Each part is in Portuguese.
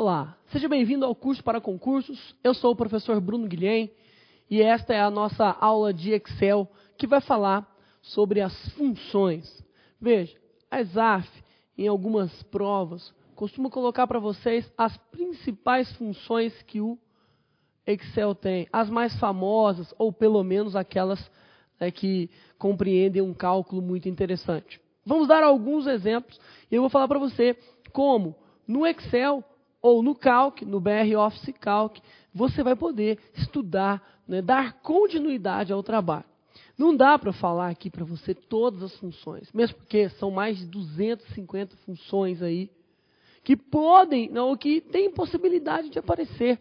Olá, seja bem-vindo ao curso para concursos. Eu sou o professor Bruno Guilhem e esta é a nossa aula de Excel que vai falar sobre as funções. Veja, a ESAF, em algumas provas, costuma colocar para vocês as principais funções que o Excel tem, as mais famosas ou pelo menos aquelas que compreendem um cálculo muito interessante. Vamos dar alguns exemplos e eu vou falar para você como no Excel ou no Calc, no BR Office Calc, você vai poder estudar, dar continuidade ao trabalho. Não dá para falar aqui para você todas as funções, mesmo porque são mais de 250 funções aí que podem, ou que têm possibilidade de aparecer.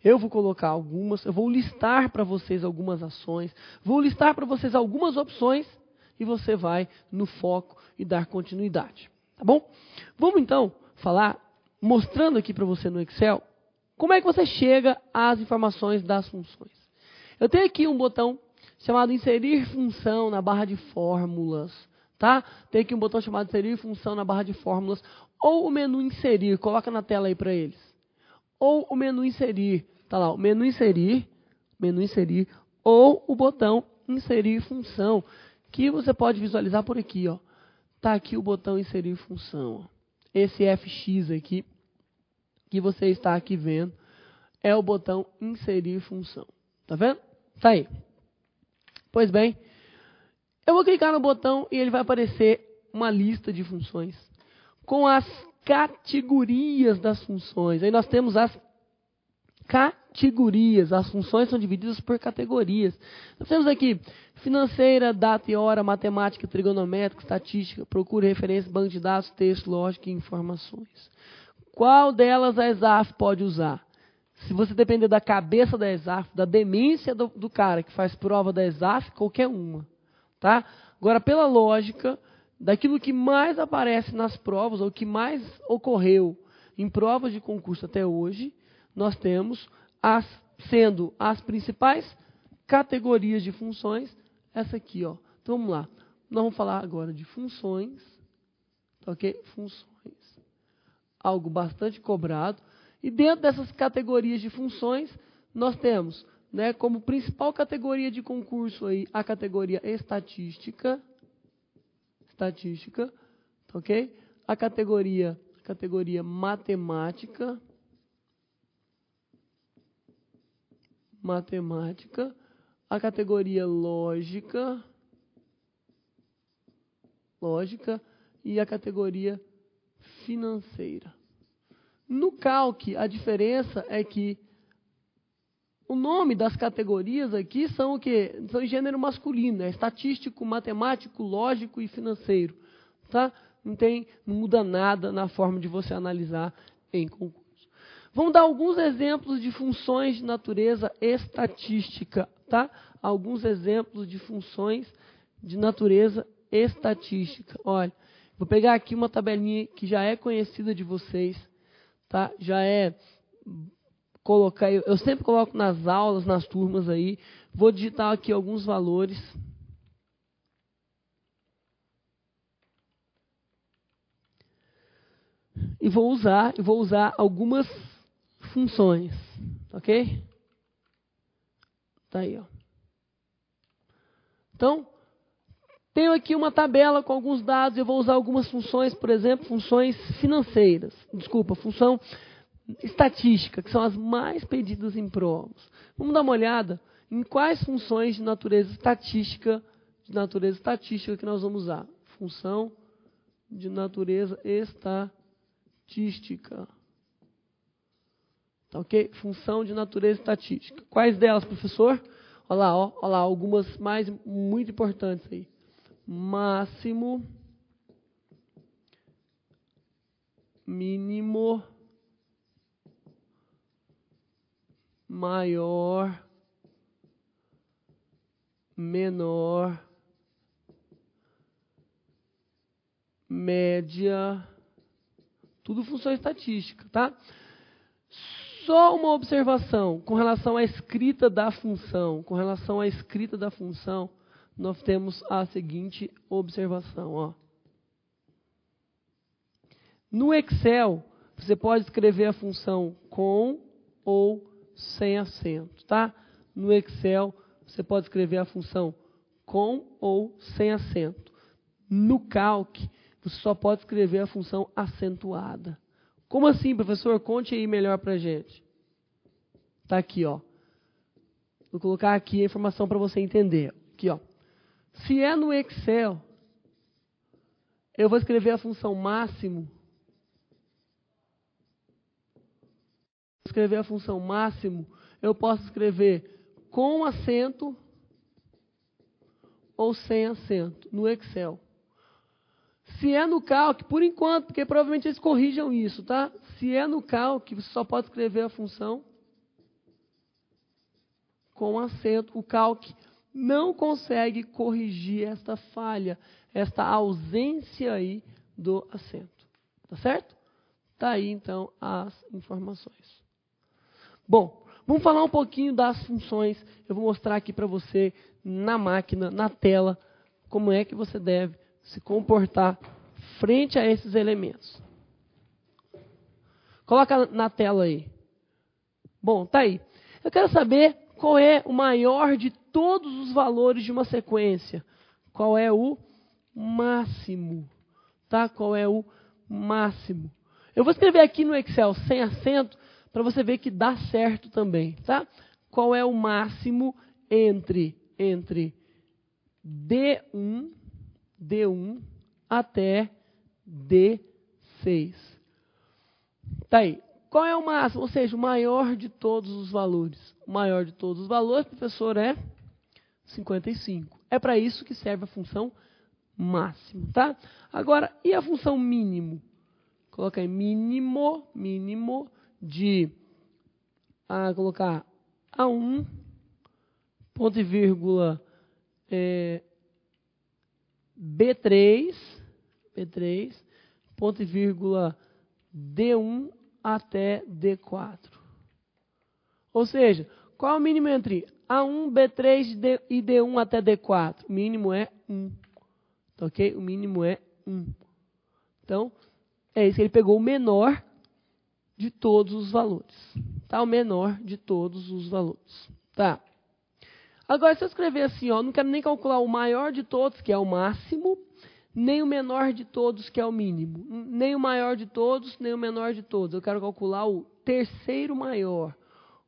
Eu vou colocar algumas, eu vou listar para vocês algumas ações, vou listar para vocês algumas opções e você vai no foco e dar continuidade, tá bom? Vamos então falar, mostrando aqui para você no Excel, como é que você chega às informações das funções. Eu tenho aqui um botão chamado inserir função na barra de fórmulas, tá? Tem aqui um botão chamado inserir função na barra de fórmulas, ou o menu inserir, coloca na tela aí para eles. Ou o menu inserir, tá lá, o menu inserir, ou o botão inserir função, que você pode visualizar por aqui, ó. Tá aqui o botão inserir função, ó. Esse FX aqui, que você está aqui vendo, é o botão inserir função. Tá vendo? Tá aí. Pois bem, eu vou clicar no botão e ele vai aparecer uma lista de funções com as categorias das funções. Aí nós temos as categorias. As funções são divididas por categorias. Nós temos aqui financeira, data e hora, matemática, trigonométrica, estatística, procura, referência, banco de dados, texto, lógica e informações. Qual delas a ESAF pode usar? Se você depender da cabeça da ESAF, da demência do cara que faz prova da ESAF, qualquer uma. Tá? Agora, pela lógica, daquilo que mais aparece nas provas, ou que mais ocorreu em provas de concurso até hoje, nós temos, sendo as principais categorias de funções, essa aqui, ó. Então, vamos lá. Nós vamos falar agora de funções, ok? Funções. Algo bastante cobrado. E dentro dessas categorias de funções, nós temos, como principal categoria de concurso aí, a categoria estatística, ok? A categoria matemática, a categoria lógica e a categoria financeira. No Calc, a diferença é que o nome das categorias aqui são o quê? São em gênero masculino, estatístico, matemático, lógico e financeiro. Tá? Não muda nada na forma de você analisar em concurso. Vamos dar alguns exemplos de funções de natureza estatística, tá? Alguns exemplos de funções de natureza estatística. Olha, vou pegar aqui uma tabelinha que já é conhecida de vocês, tá? Já é colocar, eu sempre coloco nas aulas, nas turmas aí. Vou digitar aqui alguns valores. E vou usar algumas funções, ok? Tá aí, ó. Então, tenho aqui uma tabela com alguns dados, eu vou usar algumas funções, por exemplo, funções financeiras. Desculpa, função estatística, que são as mais pedidas em provas. Vamos dar uma olhada em quais funções de natureza estatística que nós vamos usar. Função de natureza estatística. Tá, ok? Função de natureza estatística. Quais delas, professor? Olha lá, algumas muito importantes aí. Máximo, mínimo, maior, menor, média, tudo função estatística, tá? Só uma observação com relação à escrita da função. Nós temos a seguinte observação, ó. No Excel, Você pode escrever a função com ou sem acento, tá? No Excel, você pode escrever a função com ou sem acento. No Calc, você só pode escrever a função acentuada. Como assim, professor? Conte aí melhor pra gente. Tá aqui, ó. Vou colocar aqui a informação para você entender. Aqui, ó. Se é no Excel, eu vou escrever a função máximo. Escrever a função máximo, eu posso escrever com acento ou sem acento no Excel. Se é no Calc, por enquanto, porque provavelmente eles corrijam isso, tá? Se é no Calc, você só pode escrever a função com acento. O Calc não consegue corrigir esta falha, esta ausência aí do acento. Tá certo? Tá aí, então, as informações. Bom, vamos falar um pouquinho das funções. Eu vou mostrar aqui para você, na máquina, na tela, como é que você deve se comportar frente a esses elementos. Coloca na tela aí. Bom, tá aí. Eu quero saber qual é o maior de todos os valores de uma sequência. Qual é o máximo? Tá? Qual é o máximo? Eu vou escrever aqui no Excel sem acento, para você ver que dá certo também, tá? Qual é o máximo entre D1 até D6? Tá aí. Qual é o máximo? Ou seja, o maior de todos os valores. O maior de todos os valores, professor, é 55. É para isso que serve a função máximo, tá? Agora, e a função mínimo? Coloca aí mínimo de colocar A1, ponto e vírgula, B3, ponto e vírgula, D1 até D4. Ou seja, qual é o mínimo entre A1, B3 e D1 até D4? O mínimo é 1. Tá, ok? O mínimo é 1. Então, é isso que ele pegou, o menor de todos os valores. Tá? O menor de todos os valores. Tá? Agora, se eu escrever assim, ó, não quero nem calcular o maior de todos, que é o máximo, nem o menor de todos, que é o mínimo. Nem o maior de todos, nem o menor de todos. Eu quero calcular o terceiro maior.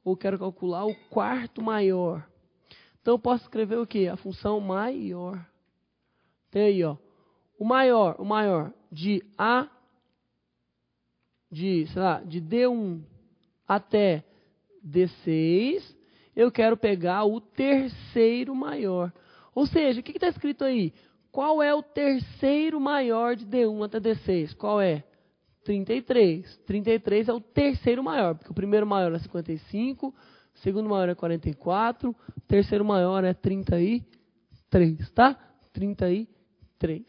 Ou quero calcular o quarto maior. Então, eu posso escrever o quê? A função maior. Tem aí, ó. O maior de de D1 até D6, eu quero pegar o terceiro maior. Ou seja, o que está escrito aí? Qual é o terceiro maior de D1 até D6? Qual é? 33. 33 é o terceiro maior, porque o primeiro maior é 55, o segundo maior é 44, o terceiro maior é 33, tá? 33.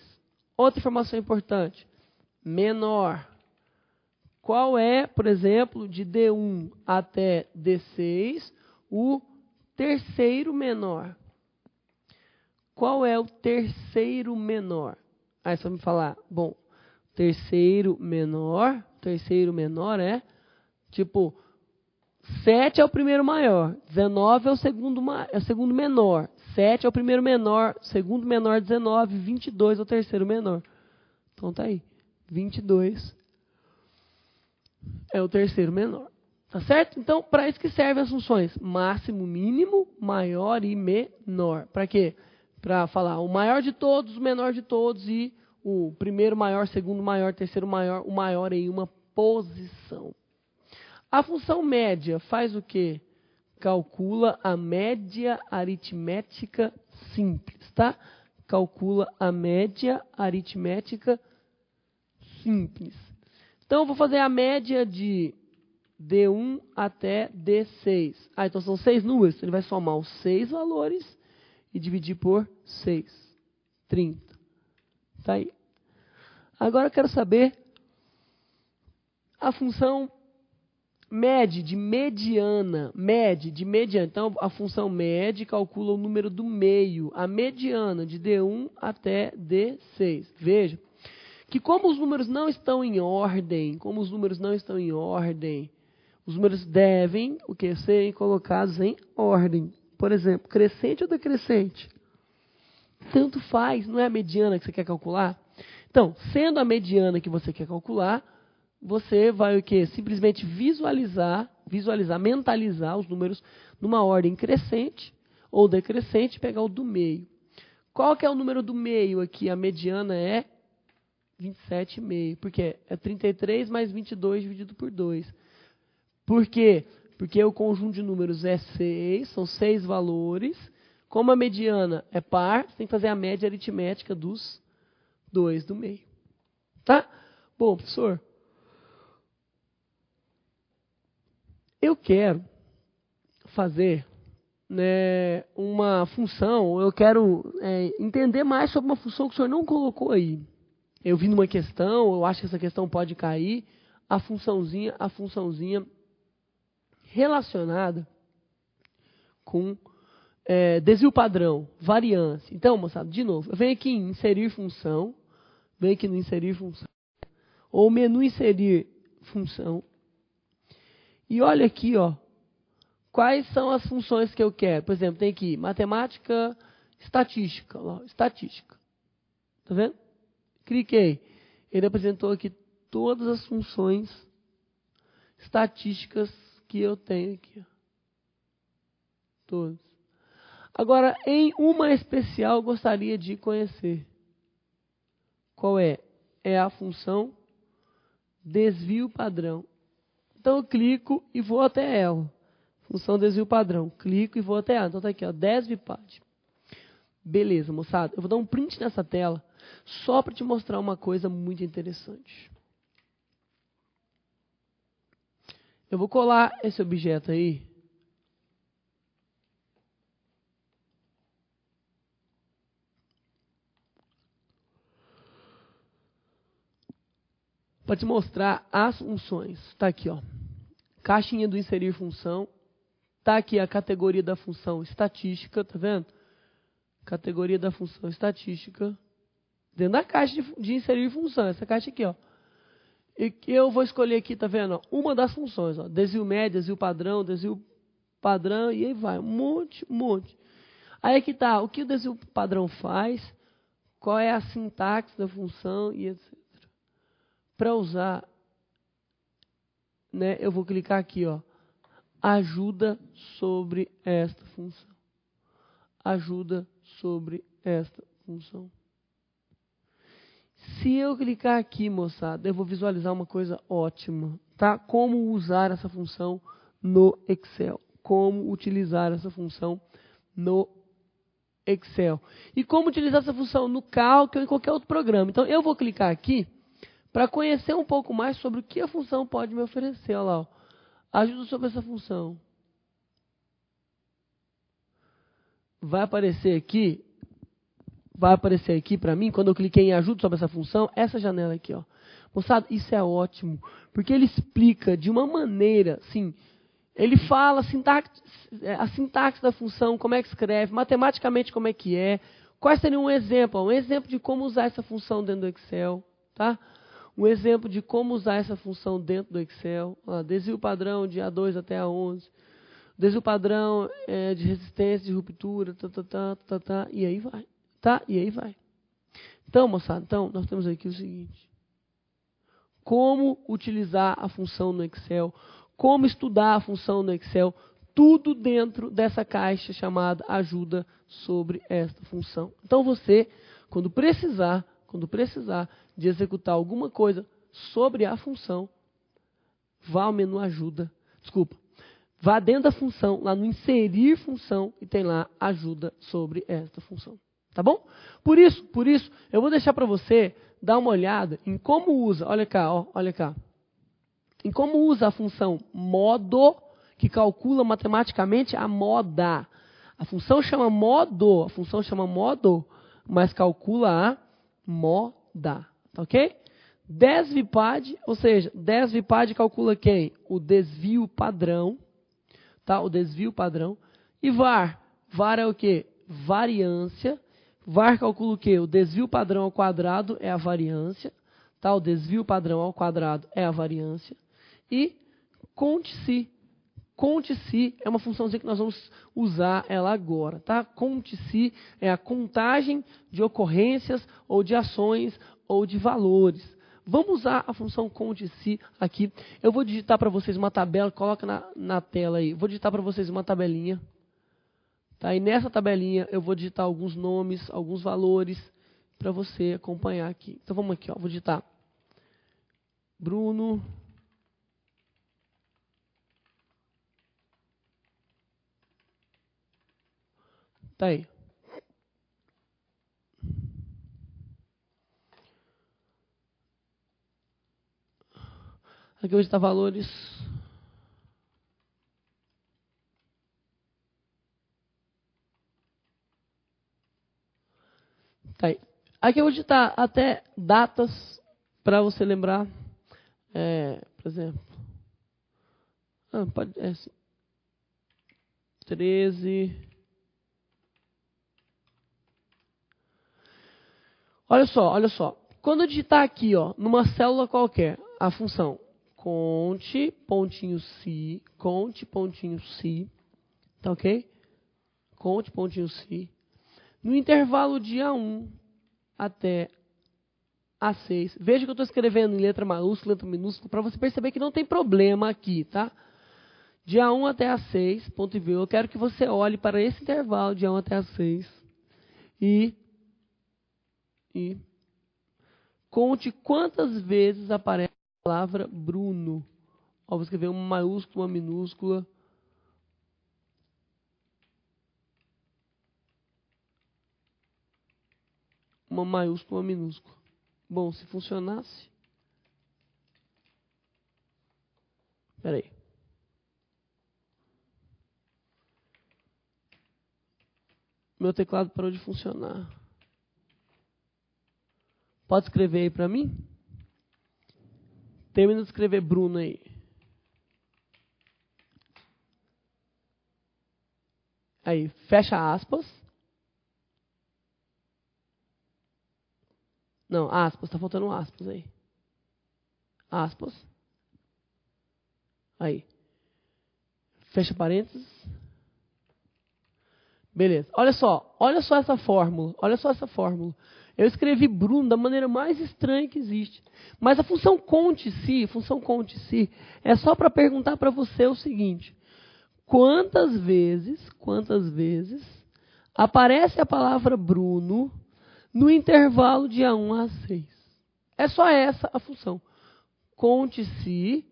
Outra informação importante. Menor. Qual é, por exemplo, de D1 até D6, o terceiro menor? Qual é o terceiro menor? Aí você vai me falar, bom, terceiro menor é, tipo, 7 é o primeiro maior, 19 é o segundo menor, 7 é o primeiro menor, segundo menor 19, 22 é o terceiro menor. Então tá aí, 22 é o terceiro menor. Tá certo? Então, para isso que servem as funções máximo, mínimo, maior e menor. Para quê? Para falar o maior de todos, o menor de todos e o primeiro maior, segundo maior, terceiro maior, o maior em uma posição. A função média faz o quê? Calcula a média aritmética simples, tá? Calcula a média aritmética simples. Então, eu vou fazer a média de D1 até D6. Então são 6 números. Ele vai somar os 6 valores e dividir por 6. 30. Tá aí. Agora eu quero saber a função MED de mediana. MED de mediana. Então, a função MED calcula o número do meio. A mediana de D1 até D6. Veja. O que como os números não estão em ordem, os números devem serem colocados em ordem. Por exemplo, crescente ou decrescente? Tanto faz, não é a mediana que você quer calcular? Então, sendo a mediana que você quer calcular, você vai o quê? Simplesmente visualizar, mentalizar os números numa ordem crescente ou decrescente e pegar o do meio. Qual que é o número do meio aqui? A mediana é 27,5. Por quê? É 33 mais 22 dividido por 2. Por quê? Porque o conjunto de números é 6, são 6 valores. Como a mediana é par, você tem que fazer a média aritmética dos 2 do meio. Tá? Bom, professor, eu quero fazer uma função, eu quero entender mais sobre uma função que o senhor não colocou aí. Eu vi numa questão, eu acho que essa questão pode cair, a funçãozinha relacionada com desvio padrão, variância. Então, moçada, de novo, eu venho aqui em inserir função, ou menu inserir função, e olha aqui, ó, quais são as funções que eu quero. Por exemplo, tem aqui matemática, estatística. Ó, estatística. Tá vendo? Cliquei. Ele apresentou aqui todas as funções estatísticas que eu tenho aqui. Ó. Todas. Agora, em uma especial, eu gostaria de conhecer. Qual é? É a função desvio padrão. Então, eu clico e vou até ela. Função desvio padrão. Clico e vou até ela. Então, tá aqui, ó, desvipad. Beleza, moçada. Eu vou dar um print nessa tela só para te mostrar uma coisa muito interessante. Eu vou colar esse objeto aí. Para te mostrar as funções. Está aqui, ó. Caixinha do inserir função. Está aqui a categoria da função estatística, tá vendo? Categoria da função estatística. Dentro da caixa de inserir função. Essa caixa aqui, ó. E eu vou escolher aqui, tá vendo? Ó, uma das funções, ó. Desvio médio, desvio padrão, e aí vai. Um monte. Aí aqui tá, o que o desvio padrão faz, qual é a sintaxe da função e etc. Para usar, eu vou clicar aqui, ó. Ajuda sobre esta função. Ajuda sobre esta função. Se eu clicar aqui, moçada, eu vou visualizar uma coisa ótima, tá? Como usar essa função no Excel. Como utilizar essa função no Excel. E como utilizar essa função no Calc ou em qualquer outro programa. Então, eu vou clicar aqui para conhecer um pouco mais sobre o que a função pode me oferecer. Olha lá, ó. Ajuda sobre essa função. Vai aparecer aqui para mim, quando eu cliquei em ajuda sobre essa função, essa janela aqui, ó. Moçada, isso é ótimo, porque ele explica de uma maneira, assim, ele fala a sintaxe da função, como é que escreve, matematicamente como é que é, quais seriam um exemplo de como usar essa função dentro do Excel, tá? Um exemplo de como usar essa função dentro do Excel. Ó, desvio padrão de A2 até A11. Desvio padrão de resistência, de ruptura, e aí vai. Tá? E aí vai. Então, moçada, nós temos aqui o seguinte. Como utilizar a função no Excel. Como estudar a função no Excel. Tudo dentro dessa caixa chamada ajuda sobre esta função. Então, você, quando precisar de executar alguma coisa sobre a função, vá ao menu ajuda. Vá dentro da função, lá no inserir função, e tem lá ajuda sobre esta função. Tá bom? Por isso, eu vou deixar para você dar uma olhada em como usa, olha cá, em como usa a função modo, que calcula matematicamente a moda. A função chama modo, mas calcula a moda. Tá ok? Desvipad, ou seja, desvipad calcula quem? O desvio padrão, tá? O desvio padrão. E var é o quê? Variância. Var calcula o quê? O desvio padrão ao quadrado é a variância, tá? O desvio padrão ao quadrado é a variância. E conte-se. Conte-se é uma funçãozinha que nós vamos usar ela agora, tá? Conte-se é a contagem de ocorrências ou de ações ou de valores. Vamos usar a função conte-se aqui. Eu vou digitar para vocês uma tabela, coloca na tela aí. Vou digitar para vocês uma tabelinha. Tá? E nessa tabelinha eu vou digitar alguns nomes, alguns valores para você acompanhar aqui. Então vamos aqui, ó. Vou digitar Bruno. Tá aí. Aqui eu vou digitar valores. Tá aí. Aqui eu vou digitar até datas para você lembrar. Por exemplo. Pode, assim, 13. Olha só. Quando eu digitar aqui, ó, numa célula qualquer, a função conte, pontinho se, tá ok? Conte, pontinho se. No intervalo de A1 até A6. Veja que eu estou escrevendo em letra maiúscula, letra minúscula, para você perceber que não tem problema aqui, tá? De A1 até A6, ponto e vírgula. Eu quero que você olhe para esse intervalo de A1 até A6 e conte quantas vezes aparece a palavra Bruno. Ó, vou escrever uma maiúscula, uma minúscula. Uma maiúscula, uma minúscula. Bom, se funcionasse... Espera aí. Meu teclado parou de funcionar. Pode escrever aí para mim? Termina de escrever Bruno aí. Aí, fecha aspas. Não, aspas, tá faltando aspas aí. Aspas. Aí. Fecha parênteses. Beleza. Olha só essa fórmula. Eu escrevi Bruno da maneira mais estranha que existe. Mas a função conte-se, é só para perguntar para você o seguinte: quantas vezes aparece a palavra Bruno no intervalo de A1 a 6? É só essa a função. Conte-se,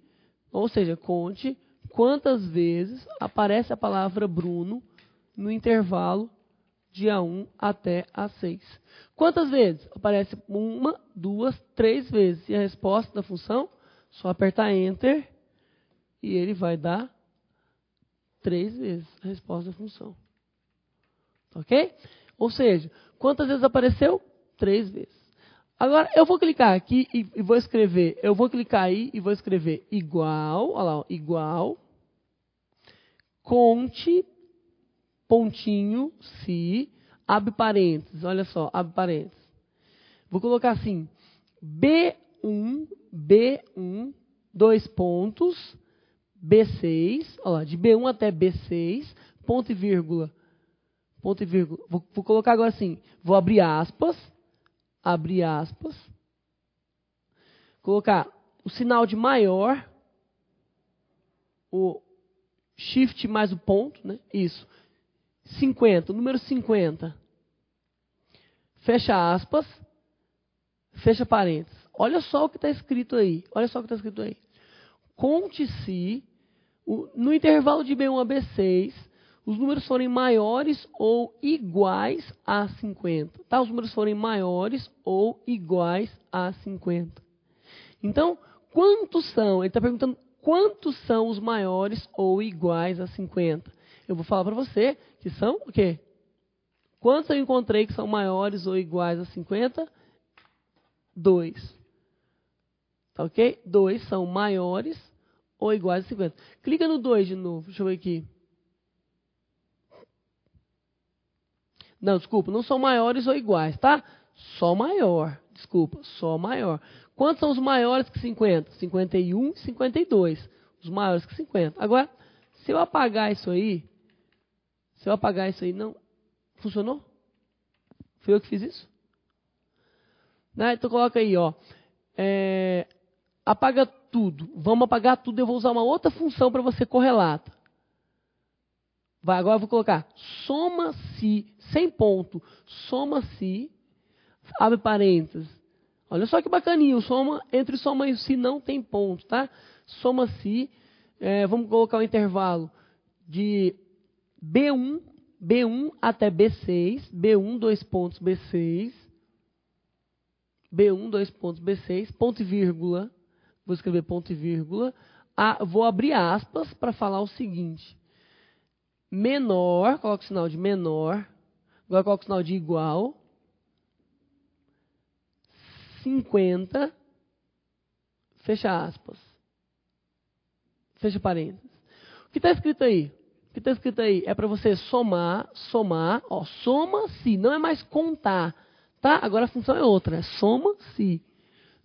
ou seja, conte quantas vezes aparece a palavra Bruno no intervalo de A1 até A6. Quantas vezes? Aparece 1, 2, 3 vezes. E a resposta da função, só apertar Enter e ele vai dar 3 vezes a resposta da função. Ok? Ou seja, quantas vezes apareceu? 3 vezes. Agora, eu vou clicar aqui e vou escrever. Eu vou clicar aí e vou escrever igual. Olha lá, ó, igual. Conte, pontinho, se, abre parênteses. Olha só, abre parênteses. Vou colocar assim, B1, 2 pontos, B6, olha lá, de B1 até B6, ponto e vírgula. Vou colocar agora assim, vou abrir aspas, colocar o sinal de maior, o shift mais o ponto, né? Isso. 50, número 50. Fecha aspas, fecha parênteses. Olha só o que está escrito aí. Conte-se, no intervalo de B1 a B6, os números forem maiores ou iguais a 50. Tá? Os números forem maiores ou iguais a 50. Então, quantos são? Ele está perguntando quantos são os maiores ou iguais a 50. Eu vou falar para você que são o quê? Quantos eu encontrei que são maiores ou iguais a 50? 2. Tá ok? 2 são maiores ou iguais a 50. Clica no 2 de novo. Deixa eu ver aqui. Não, desculpa, não são maiores ou iguais, tá? Só maior. Desculpa, só maior. Quantos são os maiores que 50? 51 e 52. Os maiores que 50. Agora, se eu apagar isso aí, não... Funcionou? Fui eu que fiz isso? Né? Então coloca aí, ó. Apaga tudo. Vamos apagar tudo. Eu vou usar uma outra função para você correlata. Vai, agora eu vou colocar soma-se, sem ponto, soma-se, abre parênteses. Olha só que bacaninho, entre soma e se não tem ponto, tá? Soma-se, vamos colocar o intervalo de B1 até B6, B1, 2 pontos, B6, B1, 2 pontos, B6, ponto e vírgula, vou escrever ponto e vírgula, vou abrir aspas para falar o seguinte. Menor, coloca o sinal de menor, agora coloca o sinal de igual, 50, fecha aspas, fecha parênteses. O que está escrito aí? O que está escrito aí é para você somar, ó, soma-se, não é mais contar, tá? Agora a função é outra, é soma-se.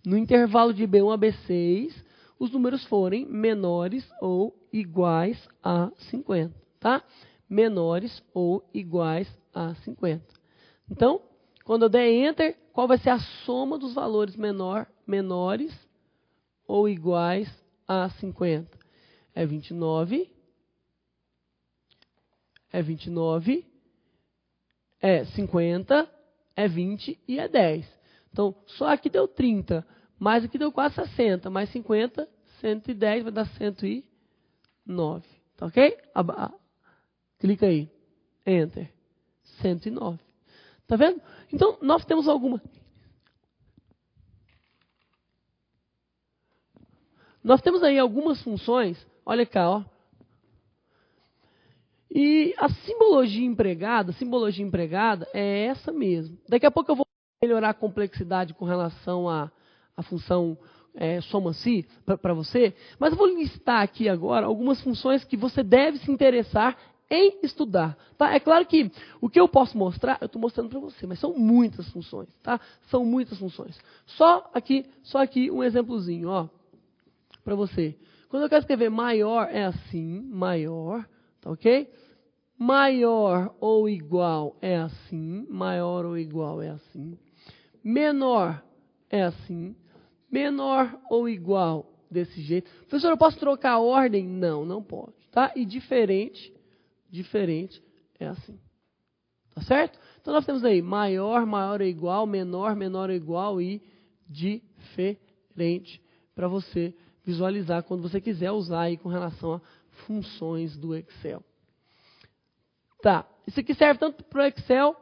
No intervalo de B1 a B6, os números forem menores ou iguais a 50, tá? Menores ou iguais a 50. Então, quando eu der Enter, qual vai ser a soma dos valores menores ou iguais a 50? É 29, é 50, é 20 e é 10. Então, só aqui deu 30, mais aqui deu quase 60, mais 50, 110, vai dar 109. Tá ok? Clica aí. Enter. 109. Tá vendo? Então, nós temos alguma... Nós temos aí algumas funções. Olha cá, ó. E a simbologia empregada é essa mesmo. Daqui a pouco eu vou melhorar a complexidade com relação à função soma-se para você. Mas eu vou listar aqui agora algumas funções que você deve se interessar em estudar, tá? É claro que o que eu posso mostrar, eu estou mostrando para você, mas são muitas funções, tá? São muitas funções. Só aqui um exemplozinho, ó, para você. Quando eu quero escrever maior, é assim, maior, tá ok? Maior ou igual é assim, maior ou igual é assim. Menor é assim, menor ou igual desse jeito. Professor, eu posso trocar a ordem? Não, não pode, tá? E diferente é assim. Tá certo? Então nós temos aí maior, maior ou igual, menor, menor ou igual e diferente para você visualizar quando você quiser usar aí com relação a funções do Excel. Tá, isso aqui serve tanto para o Excel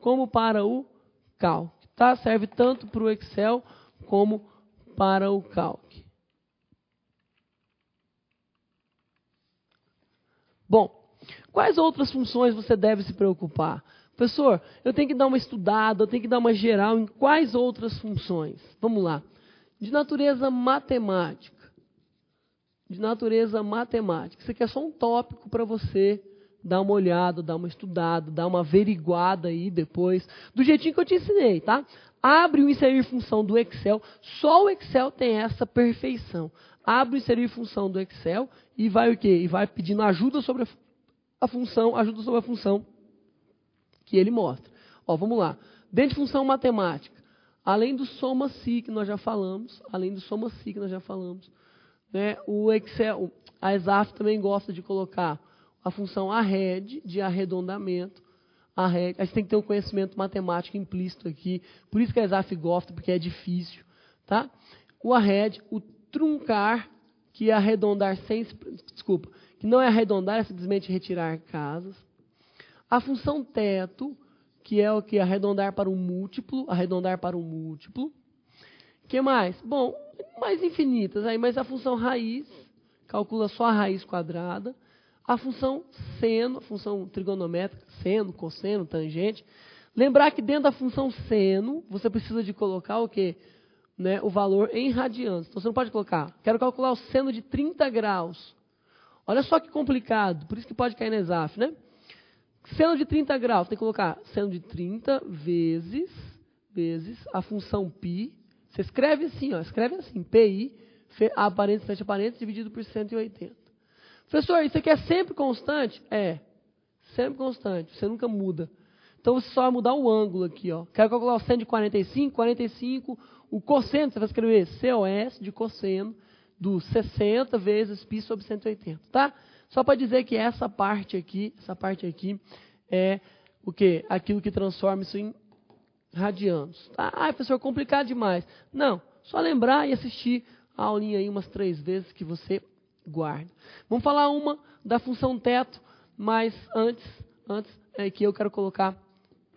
como para o Calc. Tá? Serve tanto para o Excel como para o Calc. Bom, quais outras funções você deve se preocupar? Professor, eu tenho que dar uma estudada, eu tenho que dar uma geral em quais outras funções? Vamos lá. De natureza matemática. De natureza matemática. Isso aqui é só um tópico para você dar uma olhada, dar uma estudada, dar uma averiguada aí depois, do jeitinho que eu te ensinei, tá? Abre o inserir função do Excel, só o Excel tem essa perfeição. Abre o inserir função do Excel e vai o quê? E vai pedindo ajuda sobre a função, que ele mostra. Ó, vamos lá. Dentro de função matemática, além do soma-se que nós já falamos, né, o Excel, a ESAF também gosta de colocar a função arred, de arredondamento. Arred, a gente tem que ter um conhecimento matemático implícito aqui, por isso que a ESAF gosta, porque é difícil. Tá? O arred, o truncar, que é arredondar sem... Desculpa, que não é arredondar, é simplesmente retirar casas. A função teto, que é o que? Arredondar para um múltiplo. O que mais? Bom, mais infinitas aí, mas a função raiz, calcula só a raiz quadrada. A função seno, a função trigonométrica, seno, cosseno, tangente. Lembrar que dentro da função seno, você precisa de colocar o quê? Né, o valor em radianos. Então você não pode colocar, quero calcular o seno de 30 graus. Olha só que complicado, por isso que pode cair na ESAF, né? Seno de 30 graus, tem que colocar seno de 30 vezes vezes a função π. Você escreve assim, ó, escreve assim, pi, a parênteses, fecha parênteses, dividido por 180. Professor, isso aqui é sempre constante? É, sempre constante, você nunca muda. Então, você só vai mudar o ângulo aqui, ó. Quero calcular o seno de 45, 45, o cosseno, você vai escrever COS de cosseno do 60 vezes π sobre 180, tá? Só para dizer que essa parte aqui é o quê? Aquilo que transforma isso em radianos. Tá? Ah, professor, complicado demais. Não, só lembrar e assistir a aulinha aí umas 3 vezes que você guarda. Vamos falar uma da função teto, mas antes é que eu quero colocar...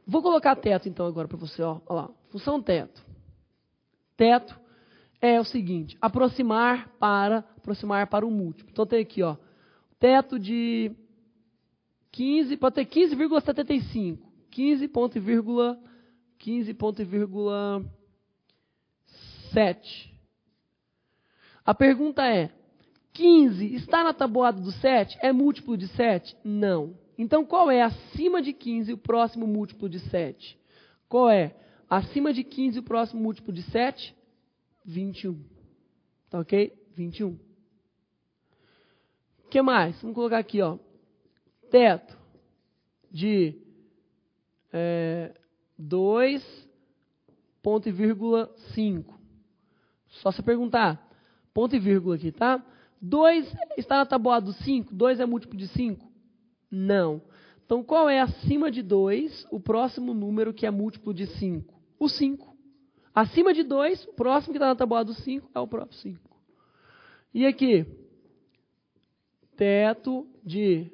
Vou colocar teto então agora para você, ó. Olha lá, função teto. Teto é o seguinte, aproximar para o múltiplo. Então tem aqui, ó, teto de 15, pode ter 15,75, 15,7. A pergunta é, 15 está na tabuada do 7? É múltiplo de 7? Não. Então, qual é acima de 15 o próximo múltiplo de 7? Qual é? Acima de 15 o próximo múltiplo de 7? 21. Tá ok? 21. O que mais? Vamos colocar aqui, ó. Teto de 2,5. Só você perguntar. Ponto e vírgula aqui, tá? 2 está na tabuada do 5? 2 é múltiplo de 5? Não. Então, qual é acima de 2 o próximo número que é múltiplo de 5? O 5. Acima de 2, o próximo que está na tabuada do 5 é o próprio 5. E aqui? Teto de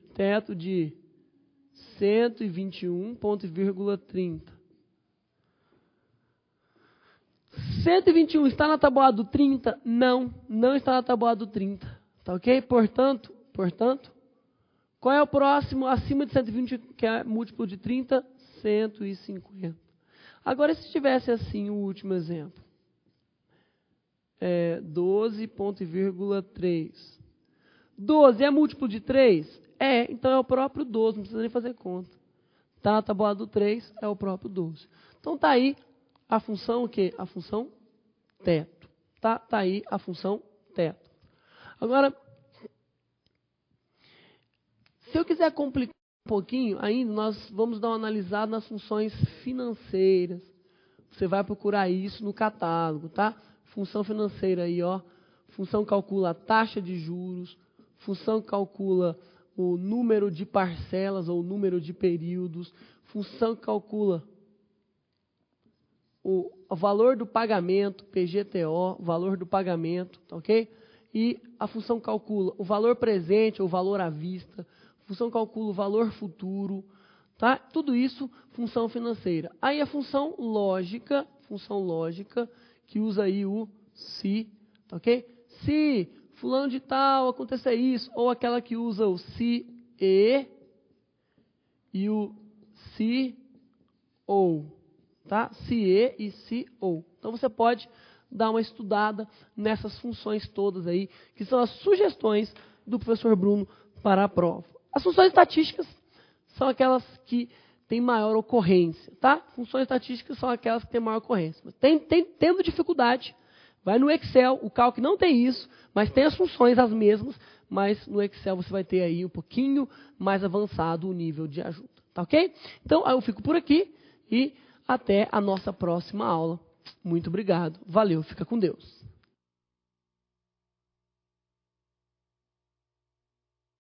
121,30. 121 está na tabuada do 30? Não, não está na tabuada do 30. Tá ok? Portanto, qual é o próximo acima de 120 que é múltiplo de 30? 150. Agora, se tivesse assim o último exemplo. 12,3. 12 é múltiplo de 3? É, então é o próprio 12, não precisa nem fazer conta. Está na tabuada do 3, é o próprio 12. Então está aí a função o quê? A função teto. Tá aí a função teto. Agora, se eu quiser complicar um pouquinho, ainda nós vamos dar uma analisada nas funções financeiras. Você vai procurar isso no catálogo, tá? Função financeira aí, ó. Função calcula a taxa de juros. Função calcula o número de parcelas ou o número de períodos. Função calcula o valor do pagamento, PGTO, valor do pagamento, tá ok? E a função calcula o valor presente ou valor à vista. A função calcula o valor futuro, tá? Tudo isso, função financeira. Aí a função lógica, que usa aí o se, tá ok? Se fulano de tal acontecer isso, ou aquela que usa o se e o se ou. Tá? Se e se ou. Então você pode dar uma estudada nessas funções todas aí, que são as sugestões do professor Bruno para a prova. As funções estatísticas são aquelas que têm maior ocorrência, tá? Funções estatísticas são aquelas que têm maior ocorrência. Mas tendo dificuldade, vai no Excel, o cálculo não tem isso, mas tem as funções as mesmas, mas no Excel você vai ter aí um pouquinho mais avançado o nível de ajuda, tá ok? Então, eu fico por aqui e até a nossa próxima aula. Muito obrigado. Valeu, fica com Deus.